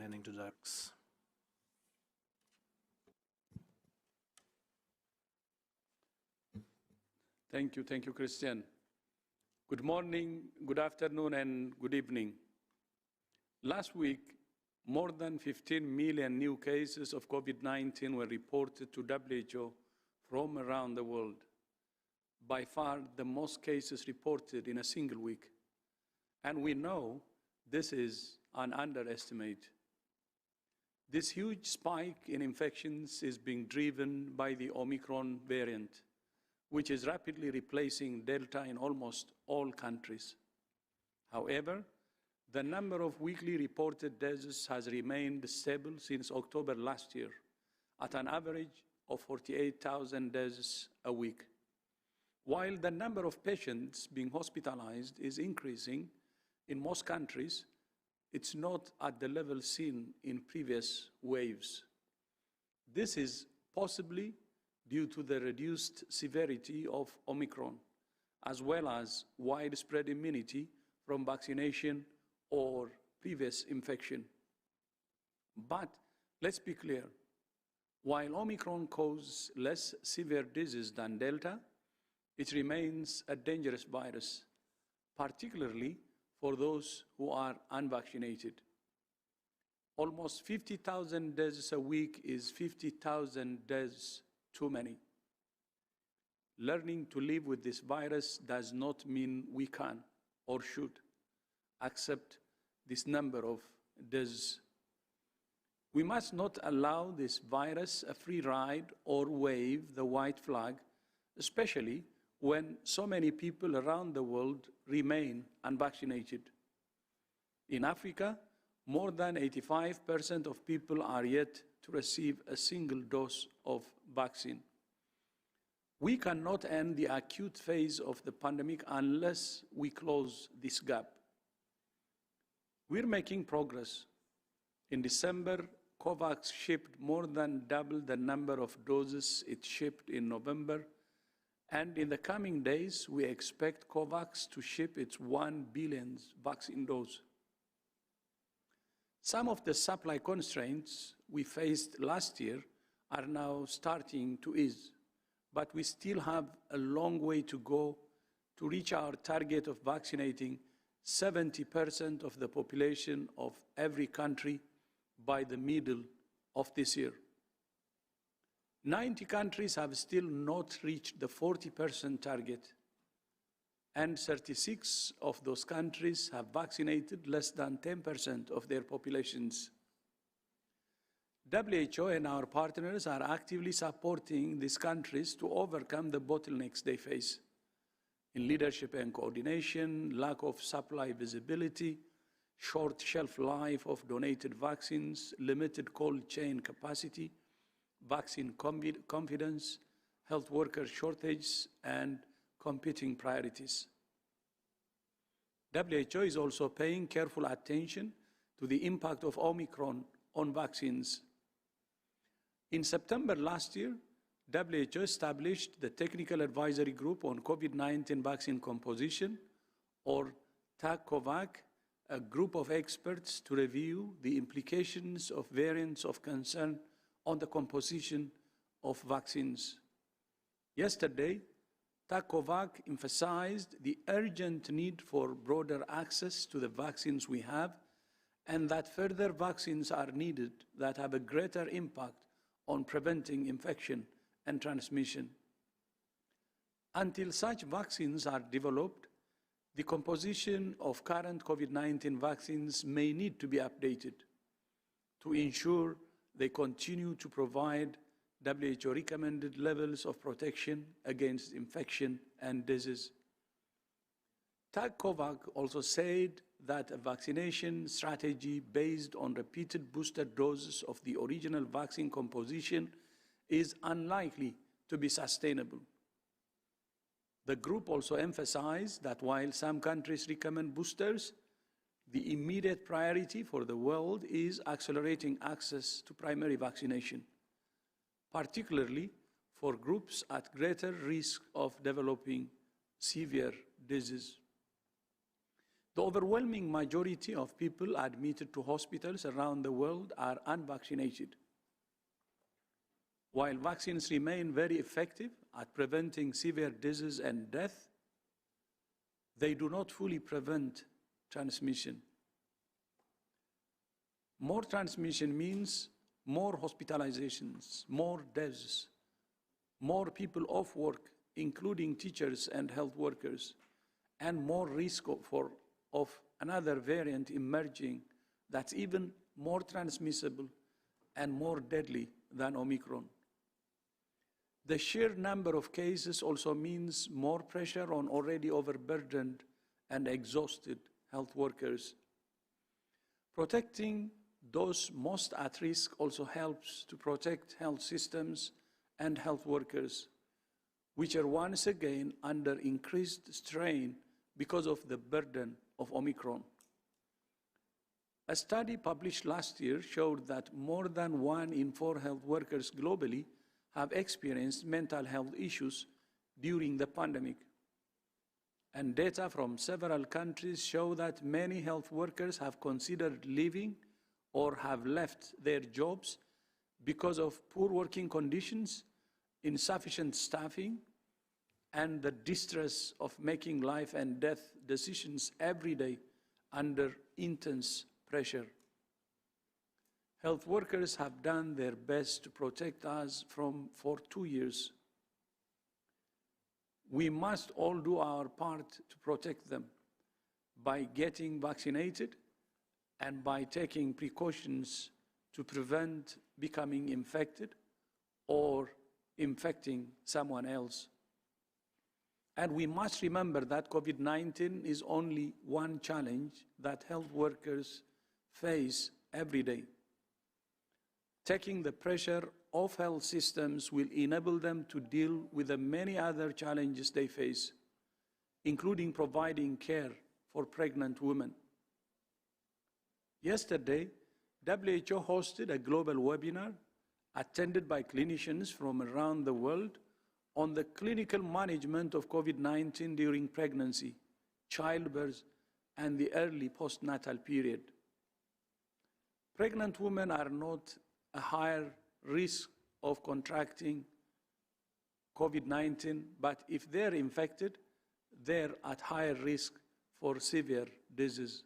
Handing to Dax. Thank you, Christian. Good morning, good afternoon, and good evening. Last week, more than 15 million new cases of COVID-19 were reported to WHO from around the world. By far, the most cases reported in a single week. And we know this is an underestimate. This huge spike in infections is being driven by the Omicron variant, which is rapidly replacing Delta in almost all countries. However, the number of weekly reported deaths has remained stable since October last year, at an average of 48,000 deaths a week. While the number of patients being hospitalized is increasing in most countries, it's not at the level seen in previous waves. This is possibly due to the reduced severity of Omicron, as well as widespread immunity from vaccination or previous infection. But let's be clear, while Omicron causes less severe disease than Delta, it remains a dangerous virus, particularly for those who are unvaccinated. Almost 50,000 deaths a week is 50,000 deaths too many. Learning to live with this virus does not mean we can or should accept this number of deaths. We must not allow this virus a free ride or wave the white flag, especially when so many people around the world remain unvaccinated. In Africa, more than 85% of people are yet to receive a single dose of vaccine. We cannot end the acute phase of the pandemic unless we close this gap. We're making progress. In December, COVAX shipped more than double the number of doses it shipped in November, and in the coming days, we expect COVAX to ship its 1 billionth vaccine dose. Some of the supply constraints we faced last year are now starting to ease, but we still have a long way to go to reach our target of vaccinating 70% of the population of every country by the middle of this year. 90 countries have still not reached the 40% target, and 36 of those countries have vaccinated less than 10% of their populations. WHO and our partners are actively supporting these countries to overcome the bottlenecks they face in leadership and coordination, lack of supply visibility, short shelf life of donated vaccines, limited cold chain capacity, vaccine confidence, health worker shortages, and competing priorities. WHO is also paying careful attention to the impact of Omicron on vaccines. In September last year, WHO established the Technical Advisory Group on COVID-19 Vaccine Composition, or TACOVAC, a group of experts to review the implications of variants of concern on the composition of vaccines. Yesterday, TACOVAC emphasized the urgent need for broader access to the vaccines we have, and that further vaccines are needed that have a greater impact on preventing infection and transmission. Until such vaccines are developed, the composition of current COVID-19 vaccines may need to be updated to ensure they continue to provide WHO-recommended levels of protection against infection and disease. TACOVAC also said that a vaccination strategy based on repeated booster doses of the original vaccine composition is unlikely to be sustainable. The group also emphasized that while some countries recommend boosters, the immediate priority for the world is accelerating access to primary vaccination, particularly for groups at greater risk of developing severe disease. The overwhelming majority of people admitted to hospitals around the world are unvaccinated. While vaccines remain very effective at preventing severe disease and death, they do not fully prevent transmission. More transmission means more hospitalizations, more deaths, more people off work, including teachers and health workers, and more risk of another variant emerging that's even more transmissible and more deadly than Omicron. The sheer number of cases also means more pressure on already overburdened and exhausted health workers. Protecting those most at risk also helps to protect health systems and health workers, which are once again under increased strain because of the burden of Omicron. A study published last year showed that more than 1 in 4 health workers globally have experienced mental health issues during the pandemic. And data from several countries show that many health workers have considered leaving or have left their jobs because of poor working conditions, insufficient staffing, and the distress of making life and death decisions every day under intense pressure. Health workers have done their best to protect us for 2 years. We must all do our part to protect them by getting vaccinated and by taking precautions to prevent becoming infected or infecting someone else. And we must remember that COVID-19 is only one challenge that health workers face every day. Taking the pressure off health systems will enable them to deal with the many other challenges they face, including providing care for pregnant women. Yesterday, WHO hosted a global webinar attended by clinicians from around the world on the clinical management of COVID-19 during pregnancy, childbirth, and the early postnatal period. Pregnant women are not a higher risk of contracting COVID-19, but if they're infected, they're at higher risk for severe disease.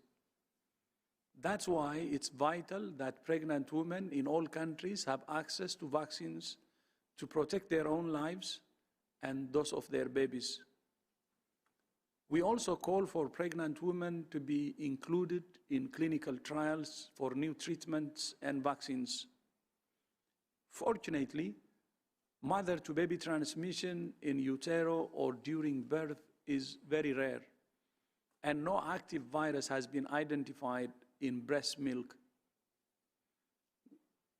That's why it's vital that pregnant women in all countries have access to vaccines to protect their own lives and those of their babies. We also call for pregnant women to be included in clinical trials for new treatments and vaccines. Fortunately, mother-to-baby transmission in utero or during birth is very rare, and no active virus has been identified in breast milk.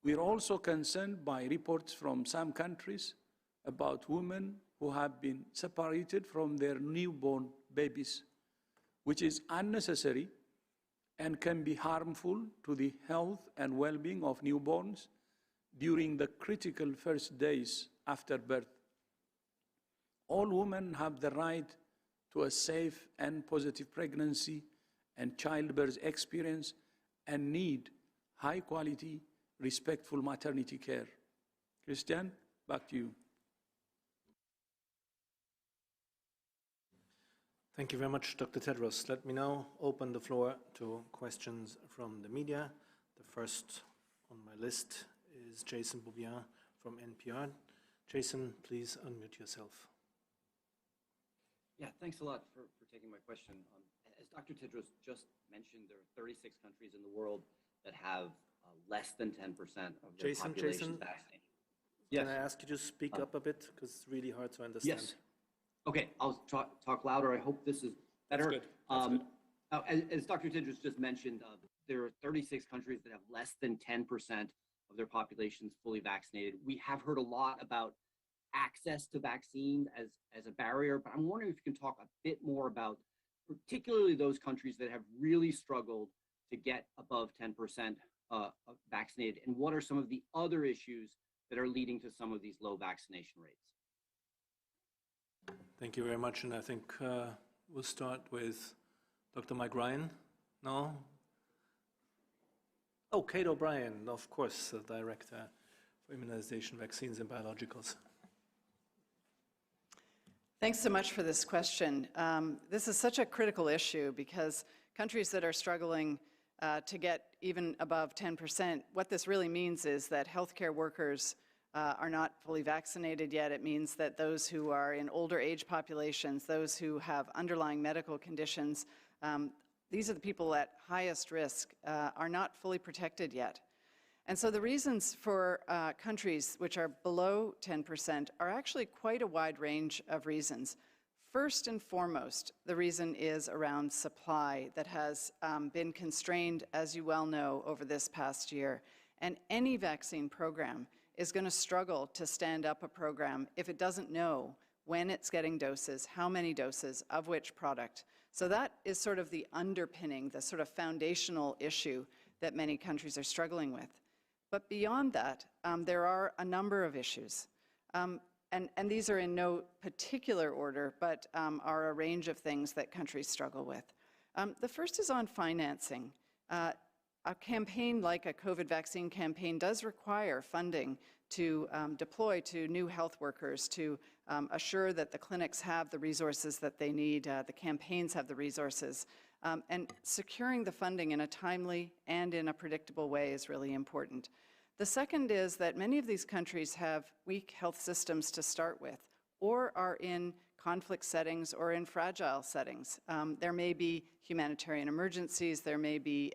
We're also concerned by reports from some countries about women who have been separated from their newborn babies, which is unnecessary and can be harmful to the health and well-being of newborns during the critical first days after birth. All women have the right to a safe and positive pregnancy and childbirth experience and need high-quality, respectful maternity care. Christian, back to you. Thank you very much, Dr. Tedros. Let me now open the floor to questions from the media. The first on my list is Jason Bouvier from NPR. Jason, please unmute yourself. Yeah, thanks a lot for taking my question. As Dr. Tedros just mentioned, there are 36 countries in the world that have less than 10% of their population vaccinated. Yes. Can I ask you to speak up a bit, because it's really hard to understand? Yes. Okay, I'll talk louder. I hope this is better. That's good. That's good. As Dr. Tedros just mentioned, there are 36 countries that have less than 10% of their populations fully vaccinated. We have heard a lot about access to vaccine as a barrier, but I'm wondering if you can talk a bit more about particularly those countries that have really struggled to get above 10% vaccinated, and what are some of the other issues that are leading to some of these low vaccination rates? Thank you very much, and I think we'll start with Dr. Mike Ryan? No? Oh, Kate O'Brien, of course, the Director for Immunization, Vaccines and Biologicals. Thanks so much for this question. This is such a critical issue because countries that are struggling to get even above 10%, what this really means is that healthcare workers are not fully vaccinated yet. It means that those who are in older age populations, those who have underlying medical conditions, these are the people at highest risk, are not fully protected yet. And so the reasons for countries which are below 10% are actually quite a wide range of reasons. First and foremost, the reason is around supply that has been constrained, as you well know, over this past year. And any vaccine program is going to struggle to stand up a program if it doesn't know when it's getting doses, how many doses, of which product. So that is sort of the underpinning, the sort of foundational issue that many countries are struggling with. But beyond that, there are a number of issues. And these are in no particular order, but are a range of things that countries struggle with. The first is on financing. A campaign like a COVID vaccine campaign does require funding to deploy to new health workers, to assure that the clinics have the resources that they need, the campaigns have the resources. And securing the funding in a timely and in a predictable way is really important. The second is that many of these countries have weak health systems to start with, or are in conflict settings or in fragile settings. There may be humanitarian emergencies, there may be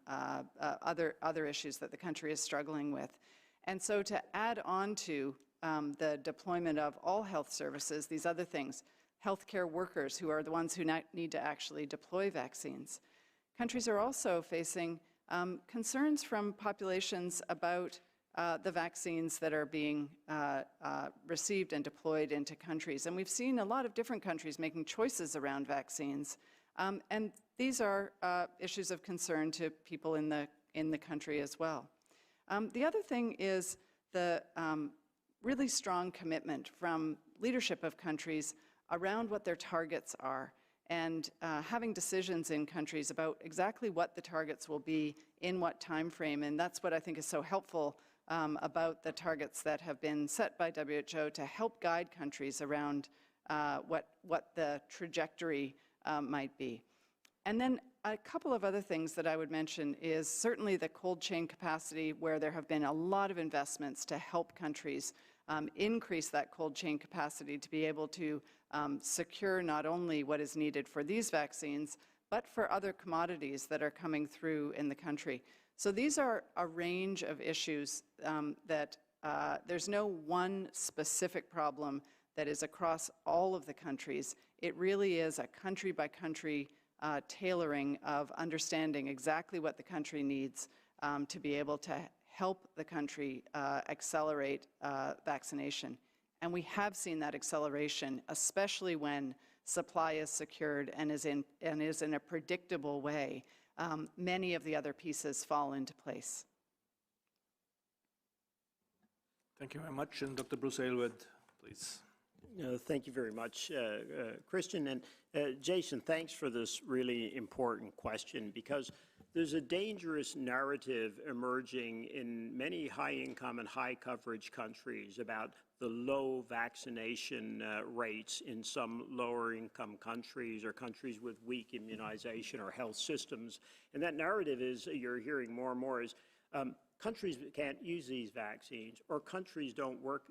other issues that the country is struggling with. And so to add on to the deployment of all health services, these other things, healthcare workers who are the ones who need to actually deploy vaccines. Countries are also facing concerns from populations about the vaccines that are being received and deployed into countries. And we've seen a lot of different countries making choices around vaccines. And these are issues of concern to people in the country as well. The other thing is the really strong commitment from leadership of countries around what their targets are, and having decisions in countries about exactly what the targets will be in what time frame. And that's what I think is so helpful about the targets that have been set by WHO to help guide countries around what the trajectory might be. And then a couple of other things that I would mention is certainly the cold chain capacity, where there have been a lot of investments to help countries increase that cold chain capacity to be able to secure not only what is needed for these vaccines, but for other commodities that are coming through in the country. So these are a range of issues that there's no one specific problem that is across all of the countries. It really is a country-by-country tailoring of understanding exactly what the country needs to be able to help the country accelerate vaccination. And we have seen that acceleration, especially when supply is secured and is in a predictable way. Many of the other pieces fall into place. Thank you very much. And Dr. Bruce Aylward, please. Thank you very much, Christian. And Jason, thanks for this really important question, because there's a dangerous narrative emerging in many high-income and high-coverage countries about the low vaccination rates in some lower-income countries or countries with weak immunization or health systems. And that narrative is, you're hearing more and more, is countries can't use these vaccines, or countries don't want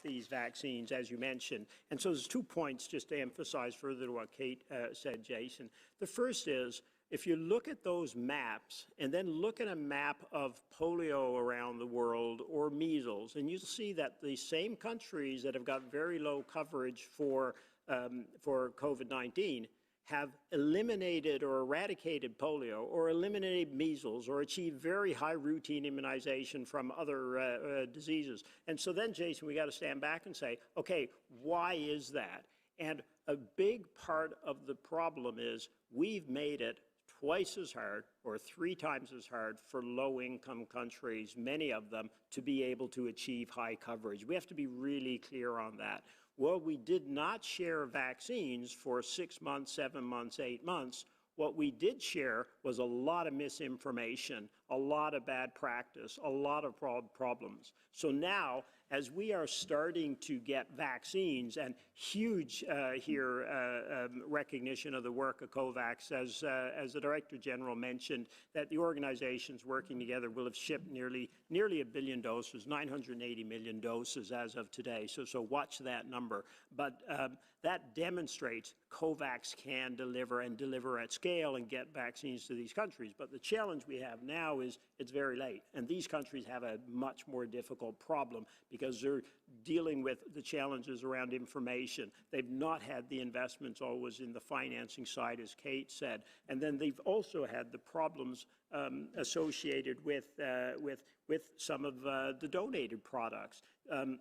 these vaccines, as you mentioned. And so there's 2 points just to emphasize further to what Kate said, Jason. The first is, if you look at those maps and then look at a map of polio around the world or measles, and you'll see that the same countries that have got very low coverage for COVID-19 have eliminated or eradicated polio or eliminated measles or achieved very high routine immunization from other diseases. And so then, Jason, we got to stand back and say, okay, why is that? And a big part of the problem is we've made it twice as hard or 3 times as hard for low-income countries, many of them, to be able to achieve high coverage. We have to be really clear on that. Well, we did not share vaccines for 6 months, 7 months, 8 months. What we did share was a lot of misinformation, a lot of bad practice, a lot of problems. So now, as we are starting to get vaccines, and huge recognition of the work of COVAX, as the Director General mentioned, that the organizations working together will have shipped nearly 1 billion doses, 980 million doses as of today. So watch that number. But that demonstrates COVAX can deliver and deliver at scale and get vaccines to these countries. But the challenge we have now is it's very late. And these countries have a much more difficult problem because they're dealing with the challenges around information. They've not had the investments always in the financing side, as Kate said. And then they've also had the problems associated with some of the donated products.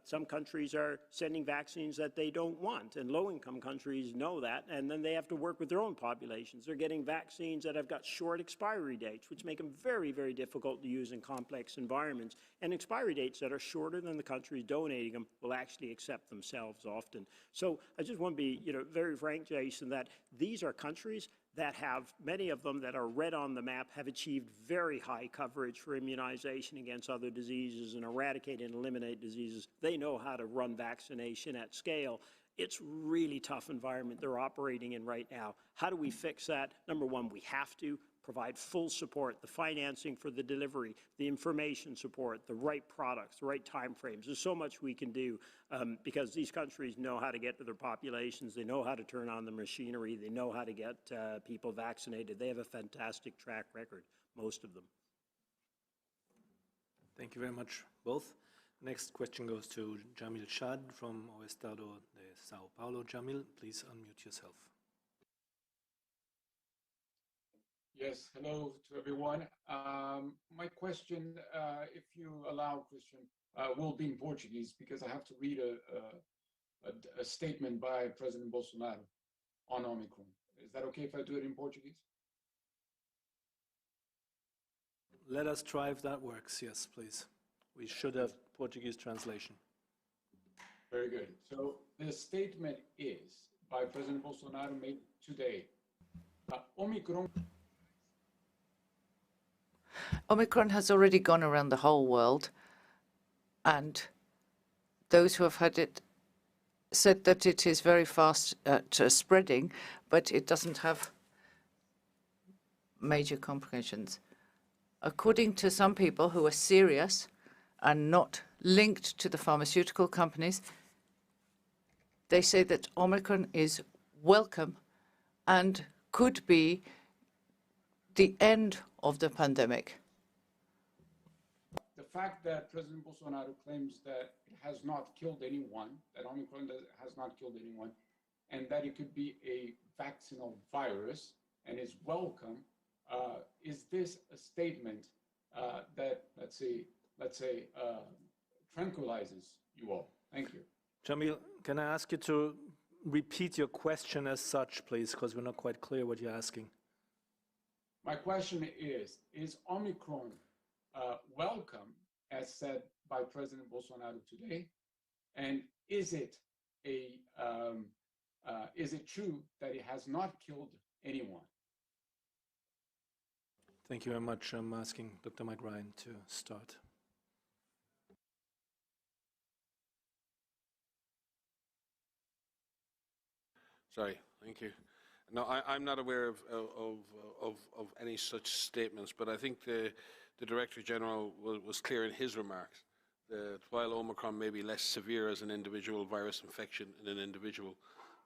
Some countries are sending vaccines that they don't want, and low-income countries know that, and then they have to work with their own populations. They're getting vaccines that have got short expiry dates, which make them very, very difficult to use in complex environments, and expiry dates that are shorter than the countries donating them will actually accept themselves often. So I just want to be, very frank, Jason, that these are countries that have, many of them that are red on the map, have achieved very high coverage for immunization against other diseases and eradicate and eliminate diseases. They know how to run vaccination at scale. It's really tough environment they're operating in right now. How do we fix that? Number one, we have to provide full support, the financing for the delivery, the information support, the right products, the right time frames. There's so much we can do because these countries know how to get to their populations. They know how to turn on the machinery. They know how to get people vaccinated. They have a fantastic track record, most of them. Thank you very much, both. Next question goes to Jamil Shad from O Estado de Sao Paulo. Jamil, please unmute yourself. Yes, hello to everyone. My question, if you allow, Christian, will be in Portuguese because I have to read a statement by President Bolsonaro on Omicron. Is that okay if I do it in Portuguese? Let us try if that works. Yes, please. We should have Portuguese translation. Very good. So the statement is by President Bolsonaro made today. Omicron has already gone around the whole world, and those who have had it said that it is very fast at spreading, but it doesn't have major complications. According to some people who are serious and not linked to the pharmaceutical companies, they say that Omicron is welcome and could be the end of the pandemic. The fact that President Bolsonaro claims that it has not killed anyone, that Omicron has not killed anyone, and that it could be a vaccinal virus and is welcome, is this a statement that, let's say, tranquilizes you all? Thank you. Jamil, can I ask you to repeat your question as such, please, because we're not quite clear what you're asking. My question is Omicron welcome, as said by President Bolsonaro today? And is it true that it has not killed anyone? Thank you very much. I'm asking Dr. Mike Ryan to start. Sorry, thank you. No, I'm not aware of any such statements, but I think the Director General was clear in his remarks that while Omicron may be less severe as an individual virus infection in an individual,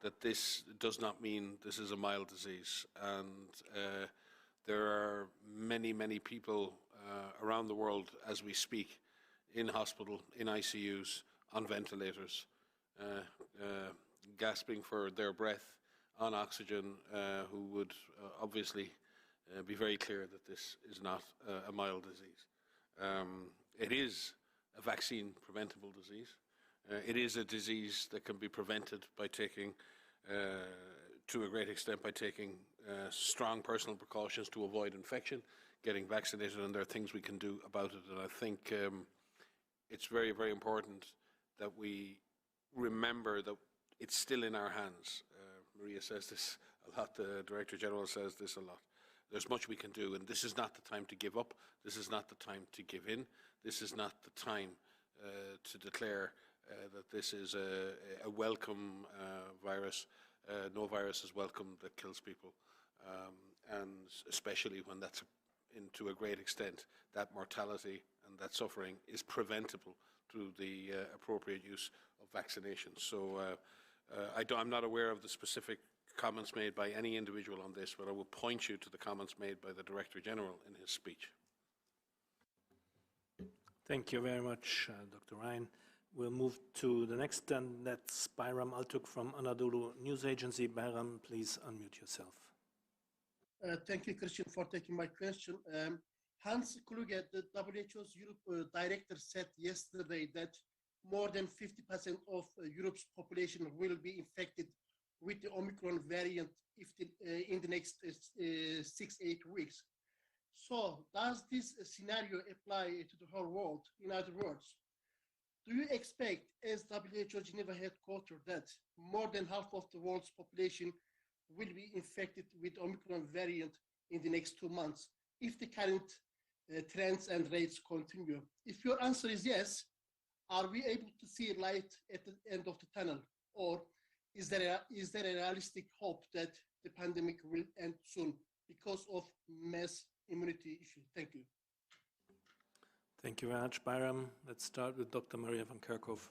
that this does not mean this is a mild disease. And there are many, many people around the world as we speak in hospital, in ICUs, on ventilators, gasping for their breath, on oxygen, who would obviously be very clear that this is not a mild disease. It is a vaccine preventable disease. It is a disease that can be prevented by taking, to a great extent, by taking strong personal precautions to avoid infection, getting vaccinated, and there are things we can do about it. And I think it's very, very important that we remember that it's still in our hands. Maria says this a lot, the Director General says this a lot. There's much we can do, and this is not the time to give up. This is not the time to give in. This is not the time to declare that this is a welcome virus. No virus is welcome that kills people, and especially when that's, to a great extent, that mortality and that suffering is preventable through the appropriate use of vaccinations. So I'm not aware of the specific comments made by any individual on this, but I will point you to the comments made by the Director General in his speech. Thank you very much, Dr. Ryan. We'll move to the next, and that's Bayram Altuk from Anadolu News Agency. Bayram, please unmute yourself. Thank you, Christian, for taking my question. Hans Kluge, the WHO's Europe director, said yesterday that more than 50% of Europe's population will be infected with the Omicron variant in the next 6-8 weeks. So does this scenario apply to the whole world? In other words, do you expect, as WHO Geneva headquarters, that more than half of the world's population will be infected with Omicron variant in the next 2 months if the current trends and rates continue? If your answer is yes, are we able to see light at the end of the tunnel, or is there a realistic hope that the pandemic will end soon because of mass immunity issue? Thank you. Thank you very much, Bayram. Let's start with Dr. Maria van Kerkhove.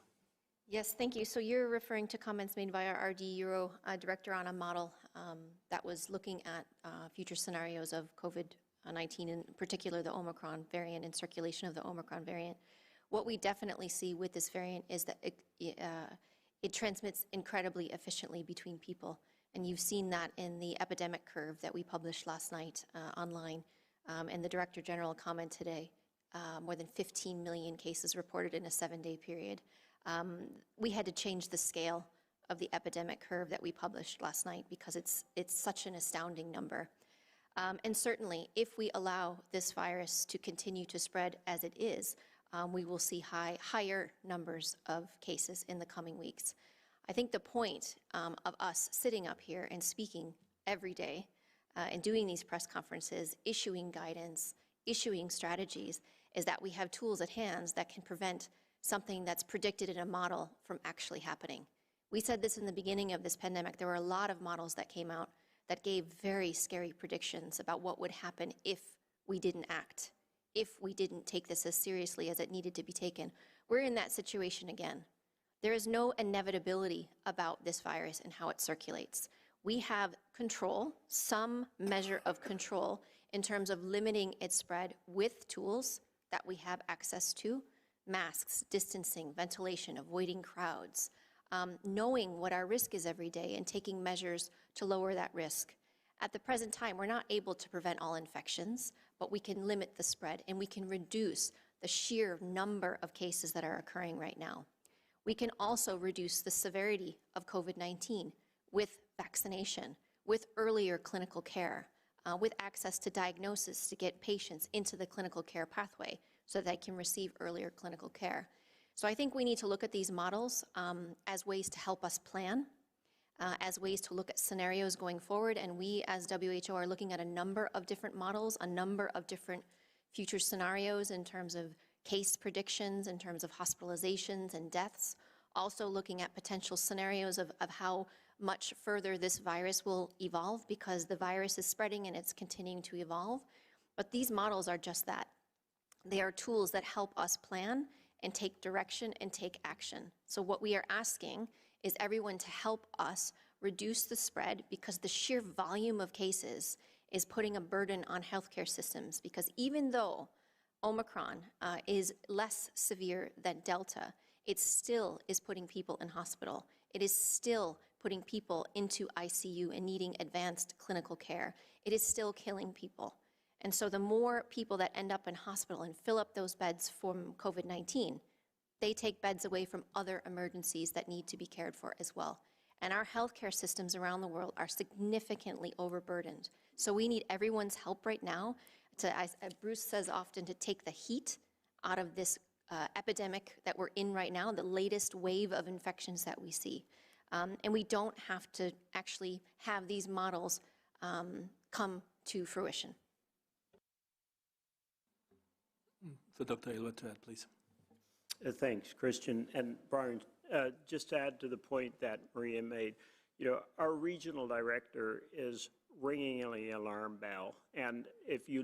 Yes, thank you. So you're referring to comments made by our RD Euro director on a model that was looking at future scenarios of COVID-19, in particular the Omicron variant and circulation of the Omicron variant. What we definitely see with this variant is that it transmits incredibly efficiently between people. And you've seen that in the epidemic curve that we published last night online. And the Director General comment today, more than 15 million cases reported in a 7-day period. We had to change the scale of the epidemic curve that we published last night because it's such an astounding number. And certainly, if we allow this virus to continue to spread as it is, we will see higher numbers of cases in the coming weeks. I think the point of us sitting up here and speaking every day and doing these press conferences, issuing guidance, issuing strategies, is that we have tools at hand that can prevent something that's predicted in a model from actually happening. We said this in the beginning of this pandemic. There were a lot of models that came out that gave very scary predictions about what would happen if we didn't act, if we didn't take this as seriously as it needed to be taken. We're in that situation again. There is no inevitability about this virus and how it circulates. We have control, some measure of control, in terms of limiting its spread with tools that we have access to: masks, distancing, ventilation, avoiding crowds, knowing what our risk is every day and taking measures to lower that risk. At the present time, we're not able to prevent all infections, but we can limit the spread and we can reduce the sheer number of cases that are occurring right now. We can also reduce the severity of COVID-19 with vaccination, with earlier clinical care, with access to diagnosis to get patients into the clinical care pathway so that they can receive earlier clinical care. So I think we need to look at these models as ways to help us plan, as ways to look at scenarios going forward. And we, as WHO, are looking at a number of different models, a number of different future scenarios in terms of case predictions, in terms of hospitalizations and deaths, also looking at potential scenarios of how much further this virus will evolve, because the virus is spreading and it's continuing to evolve. But these models are just that. They are tools that help us plan and take direction and take action. So what we are asking is everyone to help us reduce the spread, because the sheer volume of cases is putting a burden on healthcare systems. Because even though Omicron is less severe than Delta, it still is putting people in hospital. It is still putting people into ICU and needing advanced clinical care. It is still killing people. And so the more people that end up in hospital and fill up those beds from COVID-19, they take beds away from other emergencies that need to be cared for as well. And our healthcare systems around the world are significantly overburdened. So we need everyone's help right now to, as Bruce says often, to take the heat out of this epidemic that we're in right now, the latest wave of infections that we see. And we don't have to actually have these models come to fruition. For Dr. Aylward to add, please. Thanks, Christian. And Brian, just to add to the point that Maria made, our regional director is ringing the alarm bell. And if you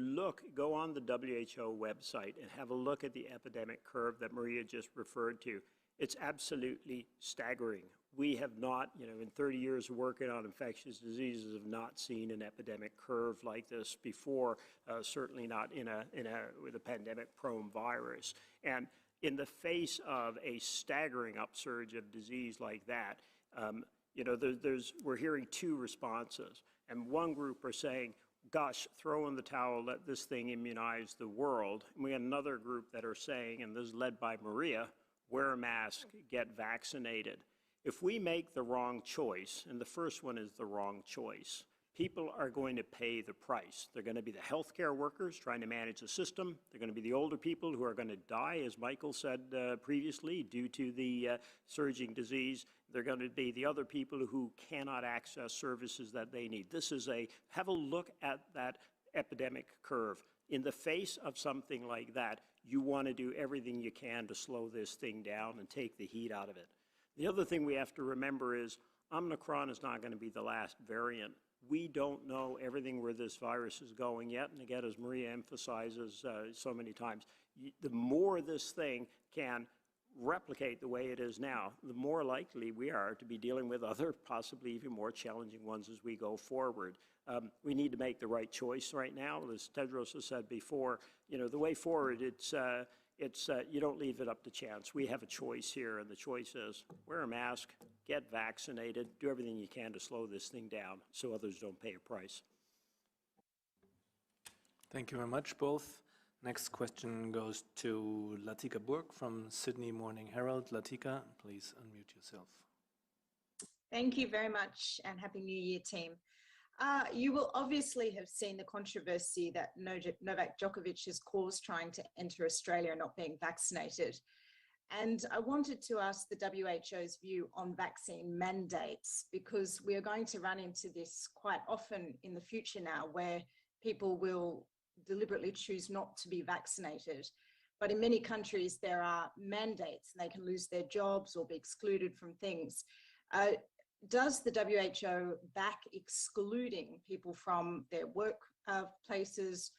go on the WHO website and have a look at the epidemic curve that Maria just referred to, it's absolutely staggering. We have not, in 30 years of working on infectious diseases, have not seen an epidemic curve like this before, certainly not with a pandemic-prone virus. And in the face of a staggering upsurge of disease like that, we're hearing two responses. And one group are saying, gosh, throw in the towel, let this thing immunize the world. And we have another group that are saying, and this is led by Maria, wear a mask, get vaccinated. If we make the wrong choice, and the first one is the wrong choice, people are going to pay the price. They're going to be the healthcare workers trying to manage the system. They're going to be the older people who are going to die, as Michael said previously, due to the surging disease. They're going to be the other people who cannot access services that they need. Have a look at that epidemic curve. In the face of something like that, you want to do everything you can to slow this thing down and take the heat out of it. The other thing we have to remember is Omicron is not going to be the last variant. We don't know everything where this virus is going yet. And again, as Maria emphasizes so many times, the more this thing can replicate the way it is now, the more likely we are to be dealing with other possibly even more challenging ones as we go forward. We need to make the right choice right now. As Tedros has said before, the way forward, it's you don't leave it up to chance. We have a choice here, and the choice is wear a mask, get vaccinated, do everything you can to slow this thing down so others don't pay a price. Thank you very much, both. Next question goes to Latika Burke from Sydney Morning Herald. Latika, please unmute yourself. Thank you very much, and Happy New Year, team. You will obviously have seen the controversy that Novak Djokovic has caused trying to enter Australia and not being vaccinated. And I wanted to ask the WHO's view on vaccine mandates, because we are going to run into this quite often in the future now, where people will deliberately choose not to be vaccinated. But in many countries, there are mandates and they can lose their jobs or be excluded from things. Does the WHO back excluding people from their work places,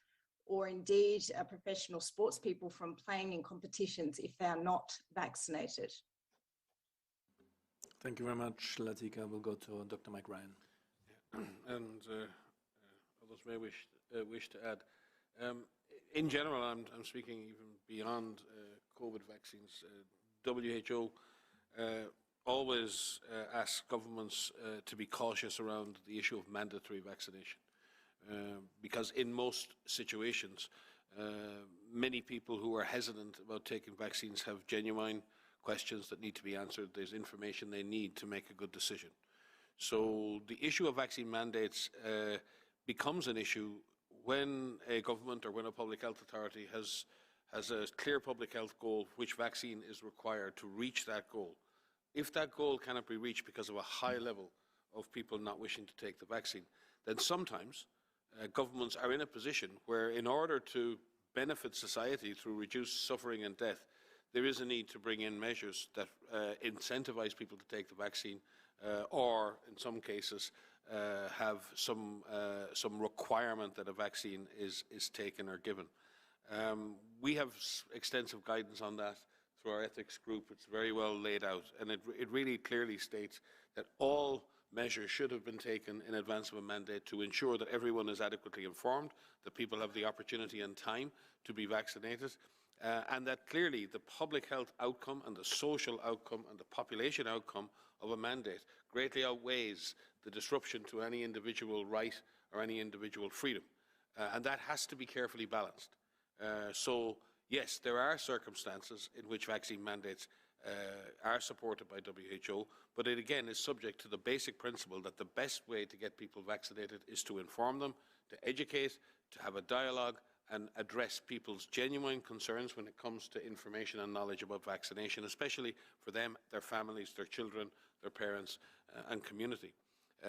or indeed professional sports people from playing in competitions if they are not vaccinated? Thank you very much, Latika. We'll go to Dr. Mike Ryan. And others may wish to add. In general, I'm speaking even beyond COVID vaccines. WHO always asks governments to be cautious around the issue of mandatory vaccination, because in most situations, many people who are hesitant about taking vaccines have genuine questions that need to be answered. There's information they need to make a good decision. So the issue of vaccine mandates becomes an issue when a government or when a public health authority has a clear public health goal, which vaccine is required to reach that goal. If that goal cannot be reached because of a high level of people not wishing to take the vaccine, then sometimes governments are in a position where, in order to benefit society through reduced suffering and death, there is a need to bring in measures that incentivize people to take the vaccine, or in some cases have some requirement that a vaccine is taken or given. We have extensive guidance on that through our ethics group. It's very well laid out, and it really clearly states that all measures should have been taken in advance of a mandate to ensure that everyone is adequately informed, that people have the opportunity and time to be vaccinated, and that clearly the public health outcome and the social outcome and the population outcome of a mandate greatly outweighs the disruption to any individual right or any individual freedom. And that has to be carefully balanced. So, yes, there are circumstances in which vaccine mandates are supported by WHO, but it again is subject to the basic principle that the best way to get people vaccinated is to inform them, to educate, to have a dialogue, and address people's genuine concerns when it comes to information and knowledge about vaccination, especially for them, their families, their children, their parents, and community.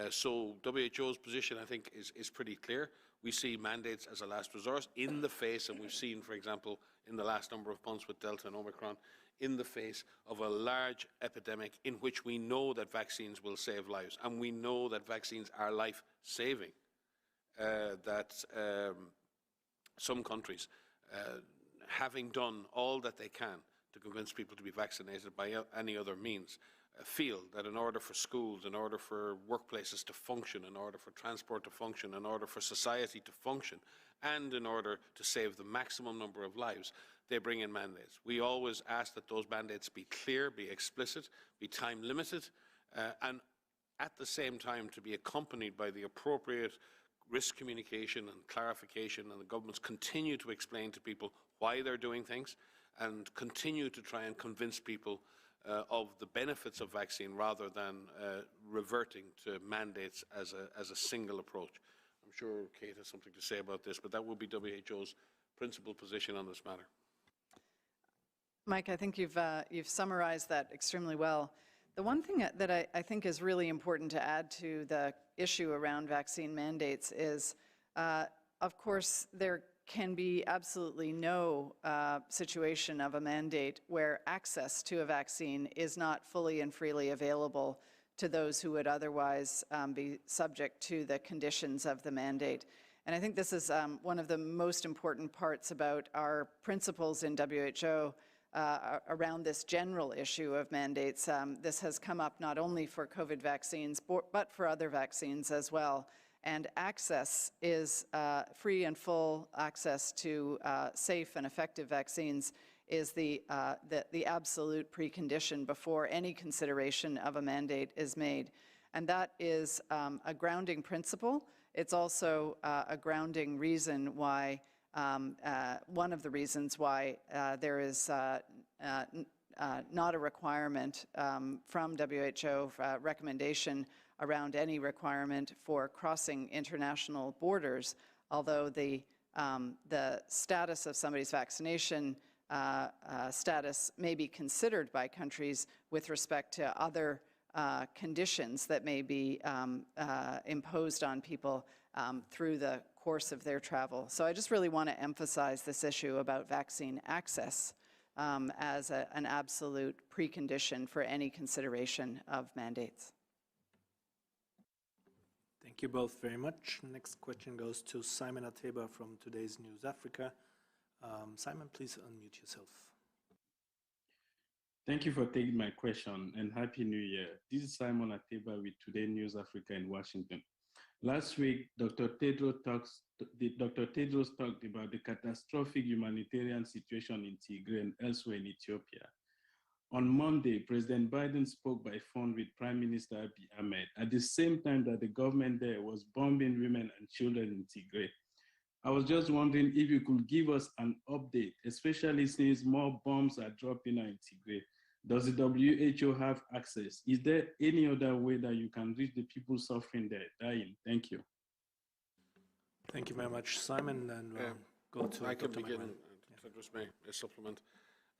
So WHO's position, I think, is pretty clear. We see mandates as a last resort in the face, and we've seen, for example, in the last number of months with Delta and Omicron, in the face of a large epidemic in which we know that vaccines will save lives, and we know that vaccines are life-saving, some countries, having done all that they can to convince people to be vaccinated by any other means, feel that in order for schools, in order for workplaces to function, in order for transport to function, in order for society to function, and in order to save the maximum number of lives, they bring in mandates. We always ask that those mandates be clear, be explicit, be time limited, and at the same time to be accompanied by the appropriate risk communication and clarification, and the governments continue to explain to people why they're doing things and continue to try and convince people of the benefits of vaccine rather than reverting to mandates as a single approach. I'm sure Kate has something to say about this, but that will be WHO's principal position on this matter. Mike, I think you've summarized that extremely well. The one thing that I think is really important to add to the issue around vaccine mandates is, of course, there can be absolutely no situation of a mandate where access to a vaccine is not fully and freely available to those who would otherwise be subject to the conditions of the mandate. And I think this is one of the most important parts about our principles in WHO around this general issue of mandates. This has come up not only for COVID vaccines, but for other vaccines as well. And access is free and full access to safe and effective vaccines is the absolute precondition before any consideration of a mandate is made. And that is a grounding principle. It's also a grounding reason why, one of the reasons why there is not a requirement from WHO recommendation around any requirement for crossing international borders, although the status of somebody's vaccination status may be considered by countries with respect to other conditions that may be imposed on people through the course of their travel. So I just really want to emphasize this issue about vaccine access as an absolute precondition for any consideration of mandates. Thank you both very much. Next question goes to Simon Ateba from Today's News Africa. Simon, please unmute yourself. Thank you for taking my question, and Happy New Year. This is Simon Ateba with Today News Africa in Washington. Last week, Dr. Tedros talked about the catastrophic humanitarian situation in Tigray and elsewhere in Ethiopia. On Monday, President Biden spoke by phone with Prime Minister Abiy Ahmed at the same time that the government there was bombing women and children in Tigray. I was just wondering if you could give us an update, especially since more bombs are dropping in Tigray. Does the WHO have access? Is there any other way that you can reach the people suffering there, dying? Thank you. Thank you very much, Simon. And we'll go to I can Dr. begin. Tedros may supplement.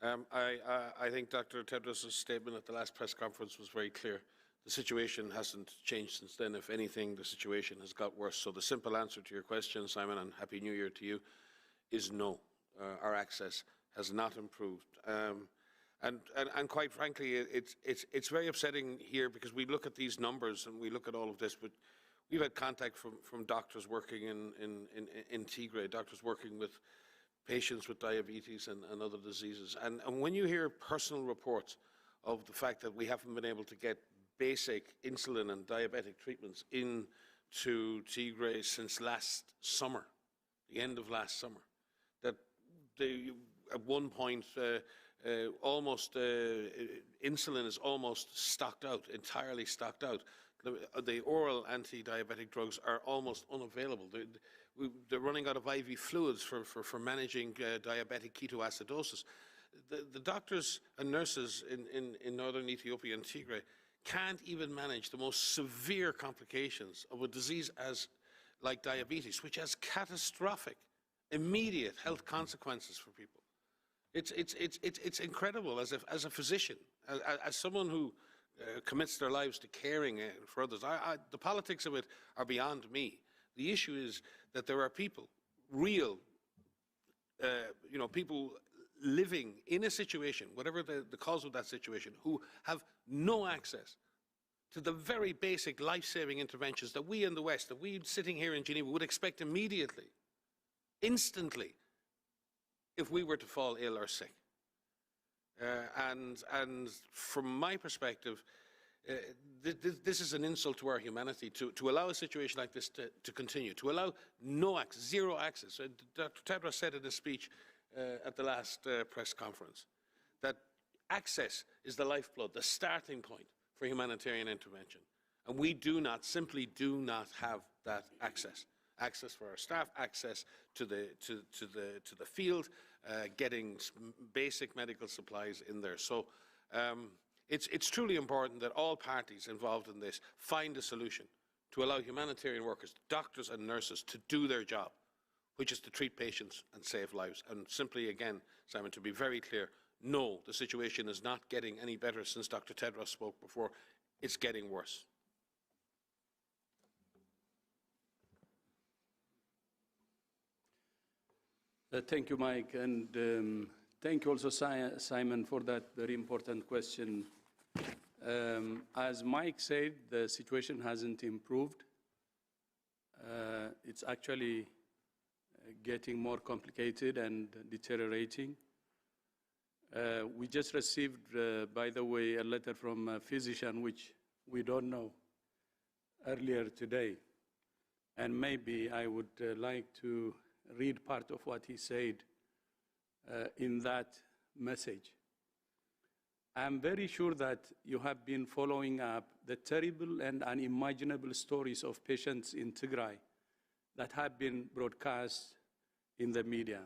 I think Dr. Tedros' statement at the last press conference was very clear. The situation hasn't changed since then. If anything, the situation has got worse. So the simple answer to your question, Simon, and Happy New Year to you, is no. Our access has not improved. And quite frankly, it's very upsetting here because we look at these numbers and we look at all of this, but we've had contact from doctors working in Tigray, doctors working with patients with diabetes and other diseases. And when you hear personal reports of the fact that we haven't been able to get basic insulin and diabetic treatments into Tigray since last summer, the end of last summer, that at one point insulin is almost stocked out, entirely stocked out. The oral anti-diabetic drugs are almost unavailable. They're running out of IV fluids for managing diabetic ketoacidosis. The doctors and nurses in northern Ethiopia and Tigray can't even manage the most severe complications of a disease like diabetes, which has catastrophic immediate health consequences for people. It's incredible as a physician, as someone who commits their lives to caring for others. The politics of it are beyond me. The issue is that there are people, real, people living in a situation, whatever the cause of that situation, who have no access to the very basic life-saving interventions that we in the West, that we sitting here in Geneva would expect immediately, instantly, if we were to fall ill or sick. And from my perspective, this is an insult to our humanity, to allow a situation like this to continue, to allow no access, zero access. Dr. Tedros said in his speech at the last press conference that access is the lifeblood, the starting point for humanitarian intervention. And we simply do not have that access. Access for our staff, access to the field, getting basic medical supplies in there. So it's truly important that all parties involved in this find a solution to allow humanitarian workers, doctors and nurses, to do their job, which is to treat patients and save lives. And simply, again, Simon, to be very clear, no, the situation is not getting any better since Dr. Tedros spoke before. It's getting worse. Thank you, Mike, and thank you also, Simon, for that very important question. As Mike said, the situation hasn't improved. It's actually getting more complicated and deteriorating. We just received, by the way, a letter from a physician, which we don't know, earlier today. And maybe I would like to read part of what he said in that message. I'm very sure that you have been following up the terrible and unimaginable stories of patients in Tigray that have been broadcast in the media.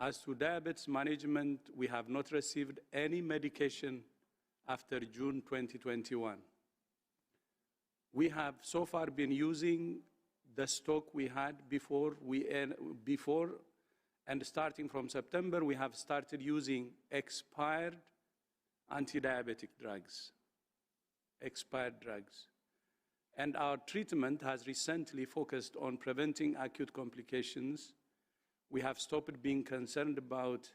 As to diabetes management, we have not received any medication after June 2021. We have so far been using the stock we had before, and starting from September, we have started using expired anti-diabetic drugs, And our treatment has recently focused on preventing acute complications. We have stopped being concerned about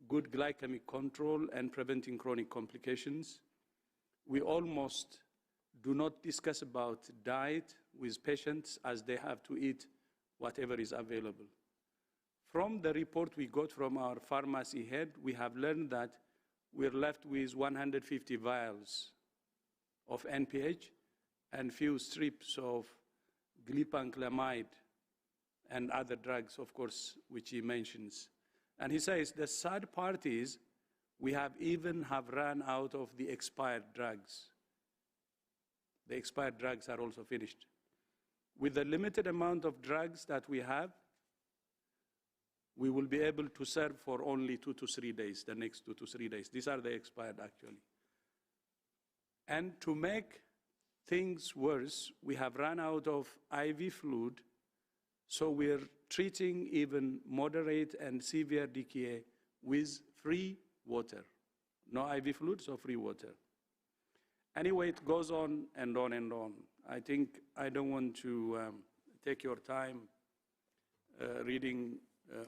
good glycemic control and preventing chronic complications. We almost do not discuss about diet with patients, as they have to eat whatever is available. From the report we got from our pharmacy head, we have learned that we're left with 150 vials of NPH and few strips of glipanclamide and other drugs, of course, which he mentions. And he says the sad part is we have run out of the expired drugs. The expired drugs are also finished. With the limited amount of drugs that we have, we will be able to serve for only 2 to 3 days, the next 2 to 3 days. These are the expired, actually. And to make things worse, we have run out of IV fluid, so we're treating even moderate and severe DKA with free water. No IV fluid, so free water. Anyway, it goes on and on and on. I think I don't want to take your time reading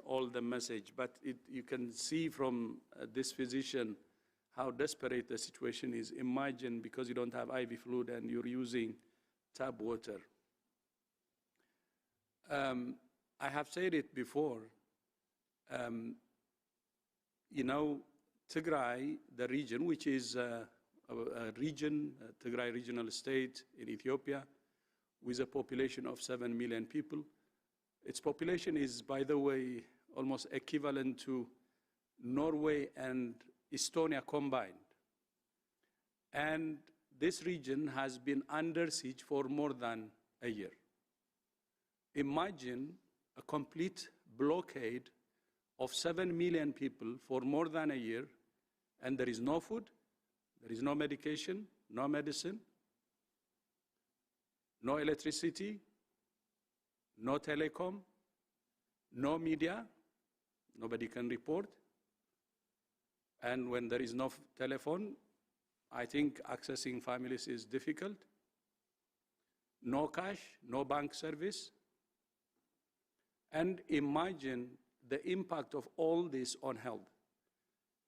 all the message, but you can see from this physician how desperate the situation is. Imagine, because you don't have IV fluid and you're using tap water. I have said it before, Tigray, the region, which is Tigray regional state in Ethiopia, with a population of 7 million people. Its population is, by the way, almost equivalent to Norway and Estonia combined. And this region has been under siege for more than a year. Imagine a complete blockade of 7 million people for more than a year, and there is no food, there is no medication, no medicine, no electricity, no telecom, No media, nobody can report. And when there is no telephone, I think accessing families is difficult. No cash, no bank service. And imagine the impact of all this on health.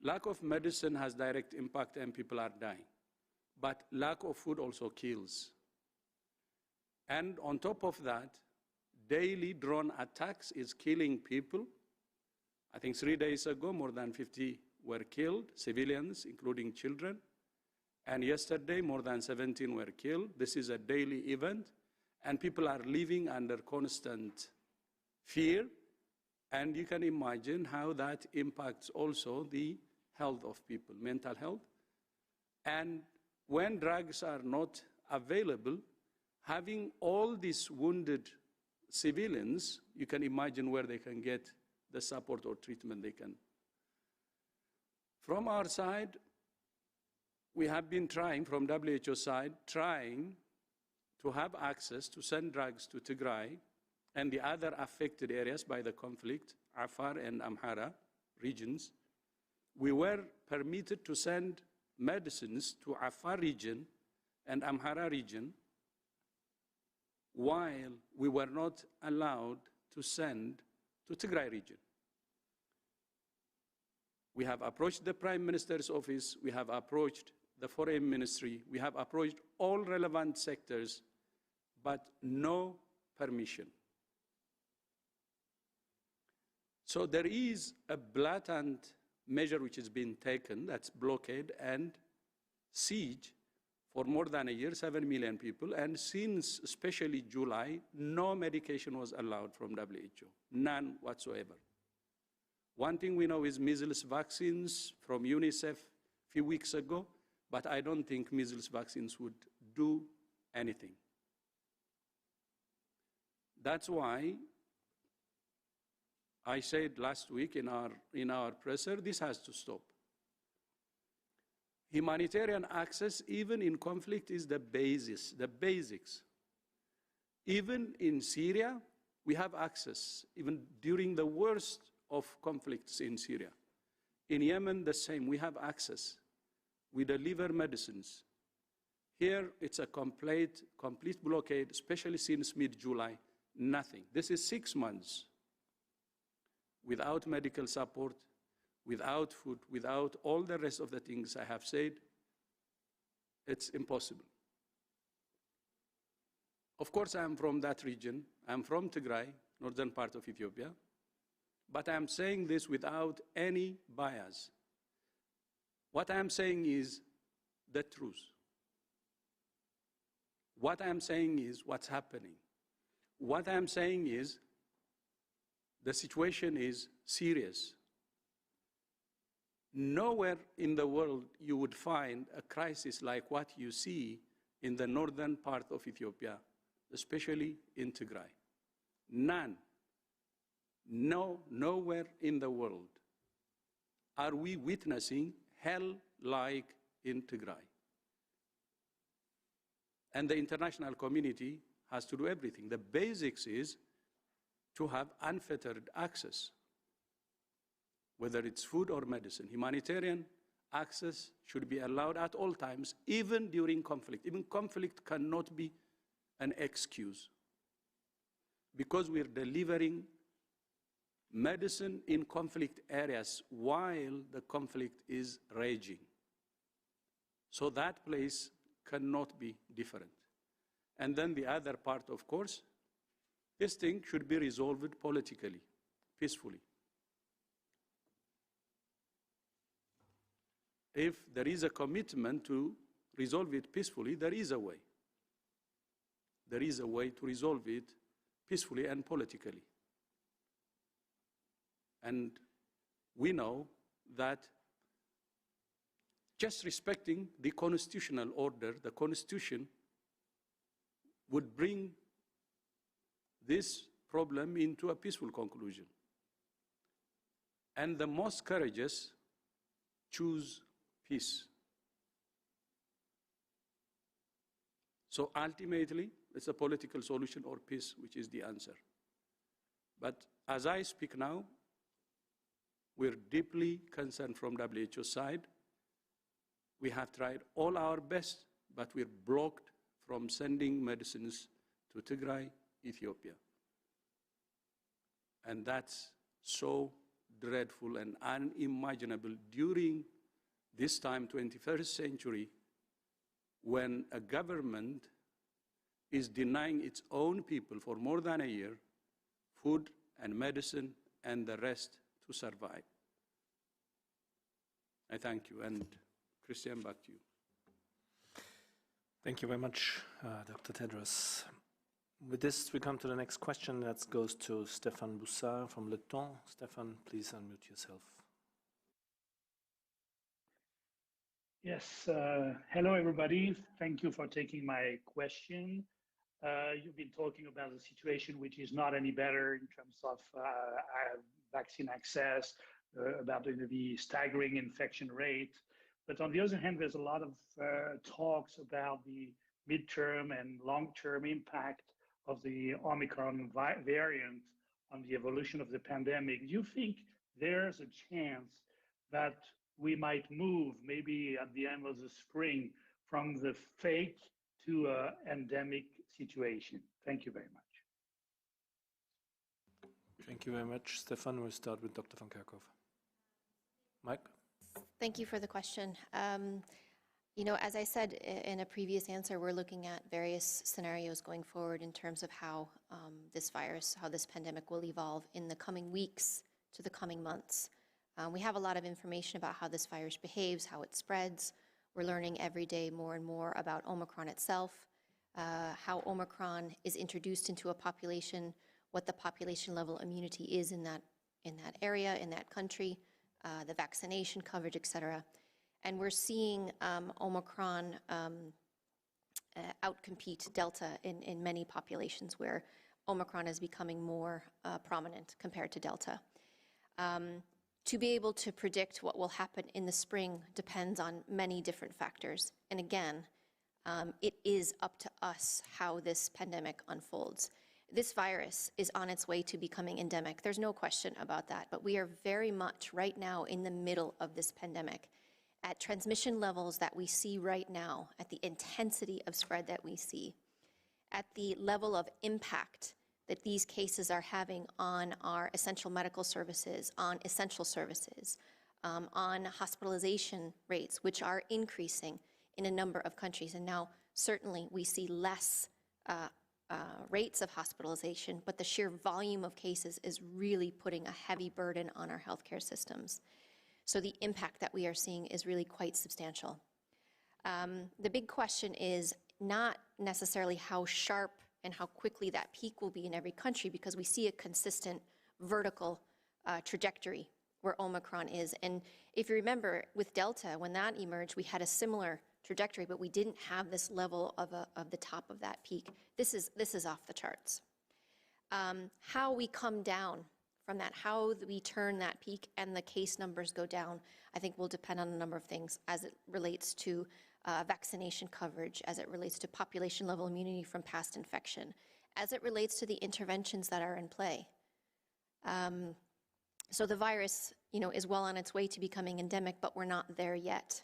Lack of medicine has direct impact and people are dying. But lack of food also kills. And on top of that, daily drone attacks is killing people. I think 3 days ago, more than 50 were killed, civilians, including children. And yesterday, more than 17 were killed. This is a daily event. And people are living under constant fear. And you can imagine how that impacts also the health of people, mental health. And when drugs are not available, having all these wounded civilians, you can imagine where they can get the support or treatment they can. From our side, we have been trying, from WHO side, trying to have access to send drugs to Tigray and the other affected areas by the conflict, Afar and Amhara regions. We were permitted to send medicines to Afar region and Amhara region, while we were not allowed to send to Tigray region. We have approached the Prime Minister's office, we have approached the Foreign Ministry, we have approached all relevant sectors, but no permission. So there is a blatant measure which has been taken, that's blockade and siege for more than a year, 7 million people, and since especially July, no medication was allowed from WHO, none whatsoever. One thing we know is measles vaccines from UNICEF a few weeks ago, but I don't think measles vaccines would do anything. That's why I said last week in our presser, this has to stop. Humanitarian access, even in conflict, is the basis, the basics. Even in Syria, we have access, even during the worst of conflicts in Syria. In Yemen, the same, we have access. We deliver medicines. Here, it's a complete blockade, especially since mid-July, nothing. This is 6 months without medical support, without food, without all the rest of the things I have said. It's impossible. Of course, I am from that region. I'm from Tigray, northern part of Ethiopia. But I'm saying this without any bias. What I'm saying is the truth. What I'm saying is what's happening. What I'm saying is the situation is serious. Nowhere in the world you would find a crisis like what you see in the northern part of Ethiopia, especially in Tigray. None. No, nowhere in the world are we witnessing hell like in Tigray. And the international community has to do everything. The basics is to have unfettered access, whether it's food or medicine. Humanitarian access should be allowed at all times, even during conflict. Even conflict cannot be an excuse, because we're delivering medicine in conflict areas while the conflict is raging. So that place cannot be different. And then the other part, of course, this thing should be resolved politically, peacefully. If there is a commitment to resolve it peacefully, there is a way. There is a way to resolve it peacefully and politically. And we know that just respecting the constitutional order, the Constitution, would bring this problem into a peaceful conclusion. And the most courageous choose peace. So ultimately, it's a political solution or peace, which is the answer. But as I speak now, we're deeply concerned from WHO side. We have tried all our best, but we're blocked from sending medicines to Tigray, Ethiopia. And that's so dreadful and unimaginable during this time, 21st century, when a government is denying its own people for more than a year food and medicine and the rest to survive. I thank you, and Christian, back to you. Thank you very much, Dr. Tedros. With this, we come to the next question. That goes to Stéphane Boussard from Le Temps. Stéphane, please unmute yourself. Yes, hello everybody. Thank you for taking my question. You've been talking about the situation which is not any better in terms of vaccine access, about the staggering infection rate. But on the other hand, there's a lot of talks about the midterm and long-term impact of the Omicron variant on the evolution of the pandemic. Do you think there's a chance that we might move maybe at the end of the spring from the fake to an endemic situation? Thank you very much. Thank you very much, Stefan. We'll start with Dr. van Kerkhove. Mike? Thank you for the question. You know, as I said in a previous answer, we're looking at various scenarios going forward in terms of how this virus, how this pandemic will evolve in the coming weeks to the coming months. We have a lot of information about how this virus behaves, how it spreads. We're learning every day more and more about Omicron itself, how Omicron is introduced into a population, what the population level immunity is in that area, in that country, the vaccination coverage, et cetera. And we're seeing Omicron outcompete Delta in many populations where Omicron is becoming more prominent compared to Delta. To be able to predict what will happen in the spring depends on many different factors. And again, it is up to us how this pandemic unfolds. This virus is on its way to becoming endemic. There's no question about that. But we are very much right now in the middle of this pandemic. At transmission levels that we see right now, at the intensity of spread that we see, at the level of impact that these cases are having on our essential medical services, on essential services, on hospitalization rates, which are increasing in a number of countries. And now, certainly, we see less rates of hospitalization, but the sheer volume of cases is really putting a heavy burden on our healthcare systems. So the impact that we are seeing is really quite substantial. The big question is not necessarily how sharp and how quickly that peak will be in every country, because we see a consistent vertical trajectory where Omicron is. And if you remember, with Delta, when that emerged, we had a similar trajectory, but we didn't have this level of the top of that peak. This is off the charts. How we come down from that, how we turn that peak and the case numbers go down, I think will depend on a number of things as it relates to vaccination coverage, as it relates to population level immunity from past infection, as it relates to the interventions that are in play. So the virus, is well on its way to becoming endemic, but we're not there yet.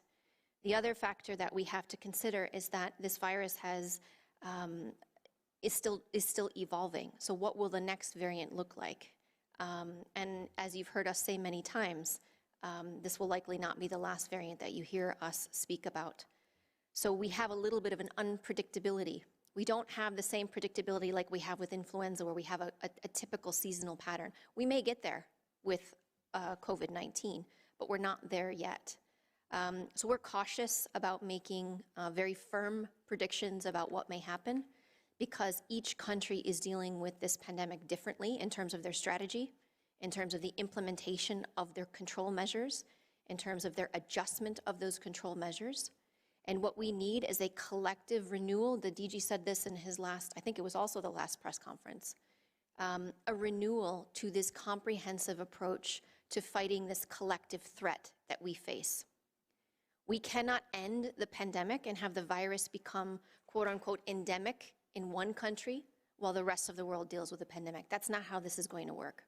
The other factor that we have to consider is that this virus is still evolving. So what will the next variant look like? And as you've heard us say many times, this will likely not be the last variant that you hear us speak about. So we have a little bit of an unpredictability. We don't have the same predictability like we have with influenza, where we have a typical seasonal pattern. We may get there with COVID-19, but we're not there yet. So we're cautious about making very firm predictions about what may happen, because each country is dealing with this pandemic differently in terms of their strategy, in terms of the implementation of their control measures, in terms of their adjustment of those control measures. And what we need is a collective renewal. The DG said this in his last, I think it was also the last press conference, a renewal to this comprehensive approach to fighting this collective threat that we face. We cannot end the pandemic and have the virus become, quote unquote, endemic in one country while the rest of the world deals with the pandemic. That's not how this is going to work.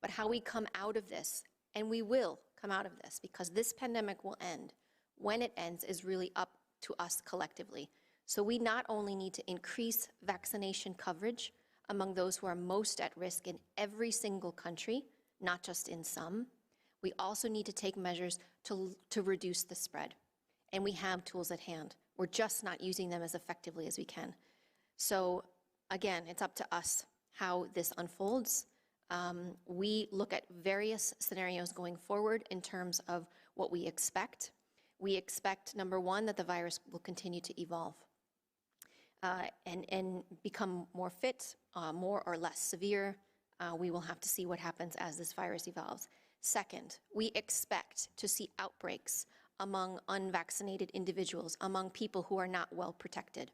but how we come out of this, and we will come out of this because this pandemic will end. When it ends is really up to us collectively. So we not only need to increase vaccination coverage among those who are most at risk in every single country, not just in some, we also need to take measures to reduce the spread. And we have tools at hand. We're just not using them as effectively as we can. So again, it's up to us how this unfolds. We look at various scenarios going forward in terms of what we expect. We expect, number one, that the virus will continue to evolve and become more fit, more or less severe. We will have to see what happens as this virus evolves. Second, we expect to see outbreaks among unvaccinated individuals, among people who are not well protected.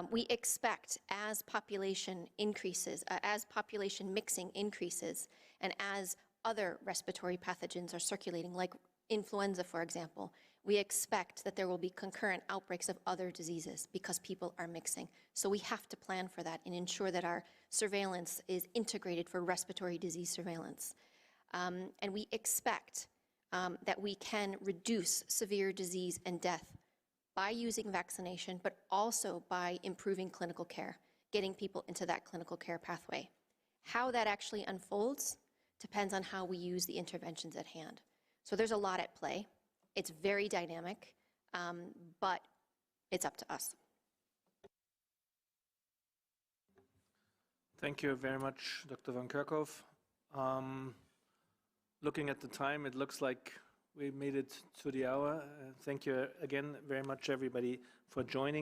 We expect as population increases, as population mixing increases, and as other respiratory pathogens are circulating, like influenza, for example, we expect that there will be concurrent outbreaks of other diseases because people are mixing. So we have to plan for that and ensure that our surveillance is integrated for respiratory disease surveillance. And we expect that we can reduce severe disease and death by using vaccination, but also by improving clinical care, getting people into that clinical care pathway. How that actually unfolds depends on how we use the interventions at hand. So there's a lot at play. It's very dynamic, but it's up to us. Thank you very much, Dr. Van Kerkhove. Looking at the time, it looks like we made it to the hour. Thank you again very much, everybody, for joining.